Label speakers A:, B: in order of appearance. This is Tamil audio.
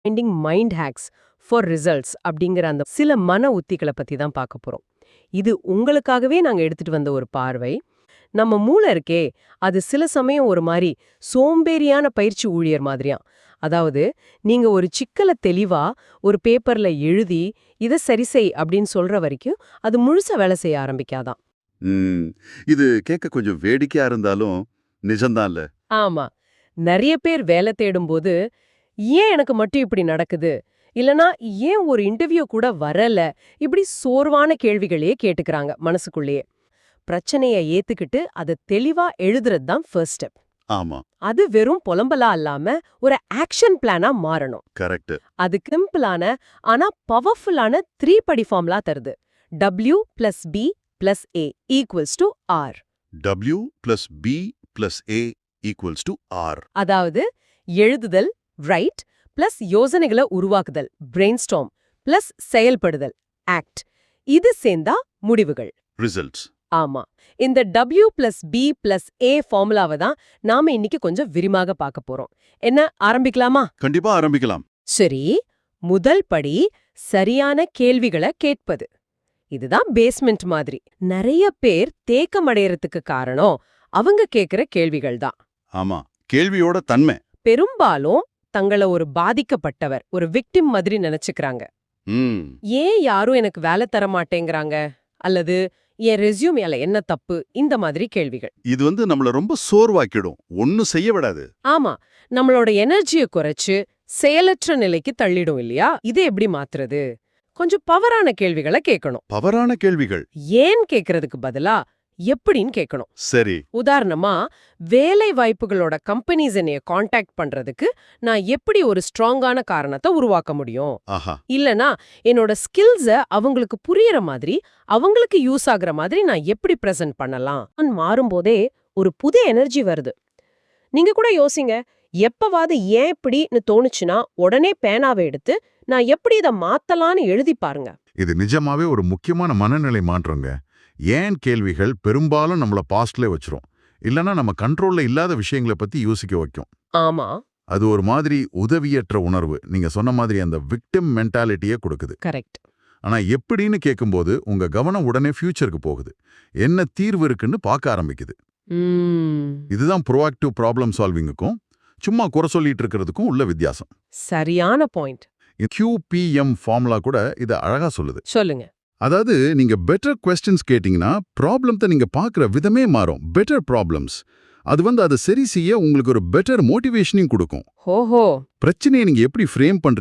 A: Finding mind hacks for results அப்படிங்கிற அந்த சில மன உத்திகளை பத்தி தான் பார்க்க போறோம். இது உங்களுக்காகவே நாங்க எடுத்துட்டு வந்த ஒரு பார்வை. நம்ம மூளை இருக்கே, அது சில சமயம் ஒரு மாதிரி சோம்பேறியான பயிற்சி ஊழியர் மாதிரியாம். அதாவது நீங்க ஒரு சிக்கலை தெளிவா ஒரு பேப்பர்ல எழுதி இதை சரி செய் அப்படின்னு சொல்ற வரைக்கும் அது முழுசா வேலை செய்ய ஆரம்பிக்காதாம்.
B: ம். இது கேட்க கொஞ்சம் வேடிக்கையா இருந்தாலும் நிஜம்தான்ல.
A: ஆமா, நிறைய பேர் வேலை தேடும்போது ஏன் எனக்கு மட்டும் இப்படி நடக்குது, இல்லனா ஏன் ஒரு இன்டர்வியூ கூட வரல, இப்படி சோர்வான கேள்விகளையே கேட்டுக்கிறாங்க மனசுக்குள்ளேயே. பிரச்சனைய ஏத்துக்கிட்டு அதை தெளிவா எழுதுறது தான் ஃபர்ஸ்ட் ஸ்டெப்.
B: ஆமா,
A: அது வெறும் புலம்பலா இல்லாம ஒரு ஆக்ஷன் பிளானா மாறணும்.
B: கரெக்ட்.
A: அது சிம்பிளான ஆனா பவர்ஃபுல்லான 3 படி ஃபார்முலா தருது. W+B+A = R.
B: W + B + A = R.
A: அதாவது எழுதுதல் ரைட் பிளஸ் யோசனைகளை உருவாக்குதல் பிரெயின்ஸ்டார்ம் பிளஸ் செயல்படுதல் ஆக்ட். இது சேர்ந்தா முடிவுகள்.
B: ரிசல்ட்ஸ்.
A: ஆமா, இந்த W+B+A ஃபார்முலாவை தான் நாம இன்னைக்கு கொஞ்சம் விரிவாக பார்க்க போறோம். என்ன, ஆரம்பிக்கலாமா?
B: கண்டிப்பா ஆரம்பிக்கலாம்.
A: சரி, முதல் படி சரியான கேள்விகளை கேட்பது. இதுதான் பேஸ்மெண்ட் மாதிரி. நிறைய பேர் தேக்கமடையறதுக்கு காரணம் அவங்க கேக்குற கேள்விகள் தான்.
B: ஆமா, கேள்வியோட தன்மை.
A: பெரும்பாலும் தங்கள ஒரு பாதிக்கப்பட்டவர், ஒரு விக்டிம் மாதிரி நினைச்சுக்கிறாங்க.
B: ம்.
A: ஏன் யாரும் எனக்கு வேலை தர மாட்டேங்கிறாங்க, அல்லது என் ரெஸ்யூமேல என்ன தப்பு, இந்த மாதிரி கேள்விகள்.
B: இது நம்மள ரொம்ப சோர்வாக்கிடும், ஒன்னும் செய்ய விடாது.
A: ஆமா, நம்மளோட எனர்ஜியை குறைச்சு செயலற்ற நிலைக்கு தள்ளிடும் இல்லையா? இதை எப்படி மாத்துறது? கொஞ்சம் பவரான கேள்விகளை கேட்கணும்.
B: பவரான கேள்விகள்.
A: ஏன் கேக்குறதுக்கு பதிலா எப்படின்னு கேட்கணும்.
B: சரி.
A: உதாரணமா, வேலை வாய்ப்புகளோட கம்பெனிஸ் என்னைய காண்டாக்ட் பண்றதுக்கு நான் எப்படி ஒரு ஸ்ட்ராங்கான காரணத்தை உருவாக்க முடியும்?
B: ஆஹா.
A: இல்லனா என்னோட ஸ்கில்ஸ அவங்களுக்கு புரியற மாதிரி, அவங்களுக்கு யூஸ் ஆகுற மாதிரி நான் எப்படி பிரசன்ட் பண்ணலாம்? மாறும்போதே ஒரு புது எனர்ஜி வருது. நீங்க கூட யோசிங்க, எப்பவாவது ஏன் இப்படின்னு தோணுச்சுன்னா உடனே பேனாவை எடுத்து நான் எப்படி இதை மாத்தலான்னு எழுதி பாருங்க.
C: இது நிஜமாவே ஒரு முக்கியமான மனநிலை மாற்றங்க. ஏன் கேள்விகள் பெரும்பாலும் நம்மள பாஸ்ட்ல வச்சிரும், இல்லனா நம்ம கண்ட்ரோல்ல இல்லாத விஷயங்களை பத்தி யோசிக்க வைக்கும்.
A: ஆமா,
C: அது ஒரு மாதிரி உதவியற்ற உணர்வு, நீங்க சொன்ன மாதிரி அந்த விக்டிம் மென்டாலிட்டியே கொடுக்குது.
A: கரெக்ட்.
C: ஆனா எப்படின்னு கேட்கும்போது உங்க கவனம் உடனே ஃபியூச்சருக்கு போகுது, என்ன தீர்வு இருக்குன்னு பார்க்க ஆரம்பிக்குது. இதுதான் ப்ரோஆக்டிவ் ப்ராப்ளம் சால்விங்குக்கும் சும்மா குறை சொல்லிட்டு இருக்கிறதுக்கும் உள்ள வித்தியாசம்.
A: சரியான பாயிண்ட்.
C: QPM ஃபார்முலா கூட இதை அழகா சொல்லுது.
A: சொல்லுங்க.
C: அதாவது நீங்க பெட்டர் கொஸ்டின்ஸ் கேட்டீங்கன்னா ப்ராப்ளத்தை நீங்க பார்க்குற விதமே மாறும். பெட்டர் ப்ராப்ளம்ஸ் அது அதை சரி செய்ய உங்களுக்கு ஒரு பெட்டர் மோட்டிவேஷனையும் கொடுக்கும்.
A: ஓஹோ.
C: பிரச்சனையை நீங்க எப்படி ஃப்ரேம் பண்றீங்க